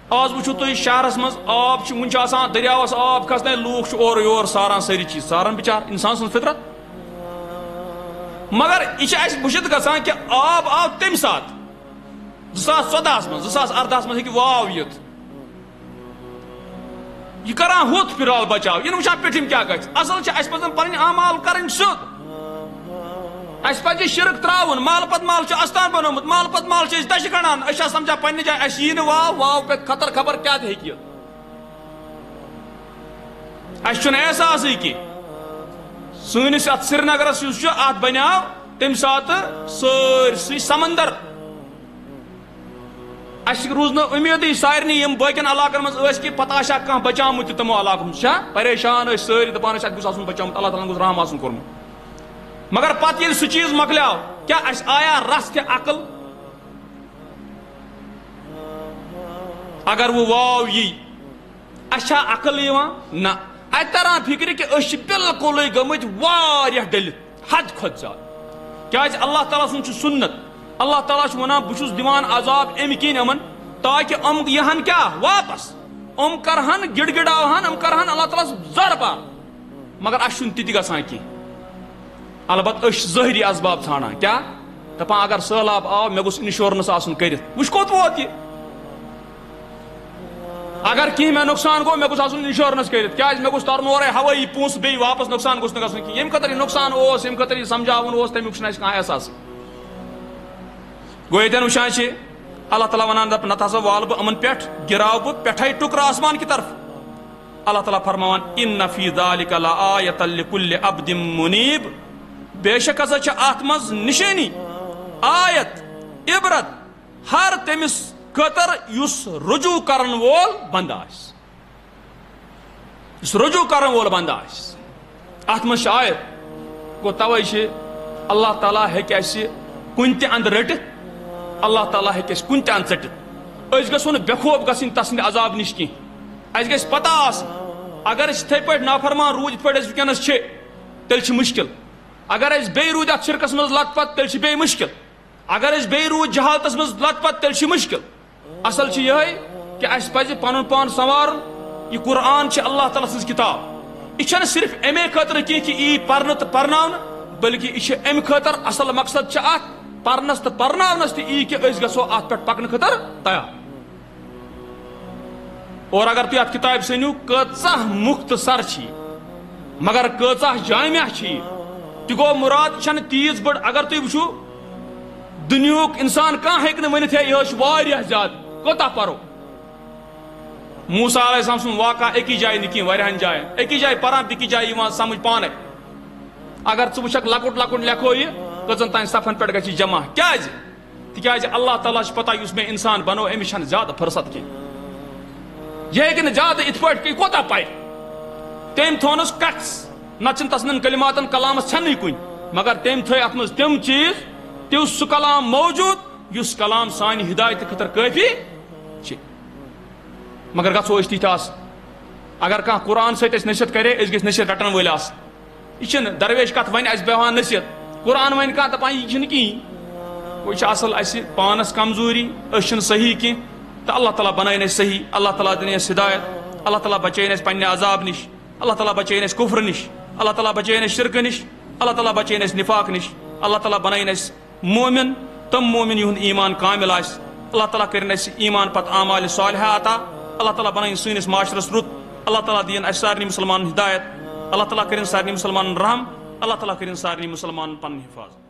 आज वुचु तुम शहरस मज आब वन दरियावस आब खसने लूख और योर सारान सारी चीज सारान बिचार इंसान सुन फितरत मगर यह बुझित गसान कि आब आव तम सात 2014 मज 2018 मज हे वाव युत यह करान हुत फिराल बचाव इन वुचान पिठिम क्या गस असल पजन पन अमाल कर सुद पे शिरक त्रावन माल पत माल अस्तान बनोमुत माल पत माल दश गणान समझा पन्ने जाए यी वाव वाव पे खतर खबर क्या हे एहसास कि सनिस अत श्रीनगरस अत बनाव तम सात सारसी समंदर रूज न उम्मीद सारे यम बाकन इलाकन मज कि पता कह बचामुत तमो इलाकों परेशान सारी दपान गुस बचामुत अल्लाह ताला गुस रहम आसन कोरमुत मगर पत ये चीज मकलाव क्या आया रस ते अकल अगर वो वाव यी अच्छा अकल ना तरह फिक्र कि बिल्कुल गमत डलित हद खुद ज्यादा क्या अल्लाह ताला सुन सुन्नत अल्लाह ताला वनान बहुत दिवान अजाब अम किन अमन ताकि अम यहन क्या वापस अम करहन गिड़गिड़ावहन अम करहन अल्लाह ताला जरबार मगर अस ती गसान कह अलबत् ज़ाहिरी असबाब ाना क्या दपान अगर सैलाब आव मे गुस इंश्योरेंस आसन करित वुच कोत वोत यह अगर कह मे नुकसान गो मे गुस आसन इंश्योरेंस करित क्या मे गुस तरन ओरे हवाई पोंस बे वापस नुकसान गुस गसन कि यम खतर नुकसान ओस यम खतर समझावन ओस तमिक छन कह एहसास गो यन वुचान अल्लाह ताला वनान नत हसा वाल बह अमन पे गिराव बह पेठे टुकर आसमान की तरफ अल्लाह ताला फरमान इन्न फी ज़ालिका लआयतन लिकुल्लि अब्दिन मुनीब बेशक हसा अत मज निशानी आयत इबरत हर तमिस खतर युस रुजू करन वोल बंद रुजू करन वोल बंद अत मज आयत गो तवे अल्लाह ताला हेक कुन ते अंद रटित अल्लाह ताला हेक कुन ते अंद चटित गो बेखौफ गन तस अजाब निश कह गस पता अगर इथे पे नाफरमान रूद इत पे वनस तेल मुश्किल अगर बे रूद अत शिरकस मज लतपत तेल बे मुश्किल अगर बे रूद जहालतस मज लतपत तेल मुश्किल असल यह कि अस पज पन पान संवार यह कुरान अल्लाह ताला सज किताब यह सिर्फ अमे खतर कह कि यी पर्न तो पर्न बल्कि यह अम खतर असल मकसद अत पर्नस तो पर्नस ती कि गो अत पे पकन खतर तैयार और अगर तुम अत किताब सनू कचा मुख्तसर मगर कचा जामिया ती गो मुराद छन तीज बड़ अगर तुम वुचु दुनियुक इंसान कह हेक वनित यह ज्यादा कोता परो मूसा अलैहिस्सलाम सुन वाक़ा एक जाय नी वारियान जायन एक जाय परान बिकी जाय समझ पाने अगर छु वुचक लकुट लकुट लेखो यह कजन तान सफन पे गछि जमा क्या तिकाज अल्लाह ताला पता मे इंसान बनो अमिस ज्यादा फुर्सत कह यह हेक ज्यादा इत पे कोता पाए तम थोनस कट्स नचन तसन कलिमातन कलामस छन कुन मगर तम थ अत मज तम चीज त्यो सह कलाम मौजूद युस कलाम सान हिदायत खतर काफी मगर गो तीस अगर कह कुरान सत नसीहत करे गि नसीहत रटन वल यह दरवेश कत वन बेहान नसीहत कुरान वन कह दपान यह कहें वो असल पानस कमजोरी सही कह तो अल्लाह ताला बन सही अल्लाह ताला दिन हिदायत अल्लाह ताला बचन पे अजाब निश अल्लाह ताला बचन कुफ्र निश अल्लाह ताला बचन शिरक निश अल्लाह ताला बचन निफाक निश अल्लाह ताला बन मोमिन तम मोमिन युंद ईमान कामिल अल्लाह ताला कर ईमान पत आमाल सालिहा अता अल्लाह ताला बन सनिस माशरस रुत अल्लाह ताला दिन सारे मुसलमान हिदायत अल्लाह ताला कर सारे मुसलमान रहम अल्लाह ताला कर सारे मुसलमान पन हिफाजत।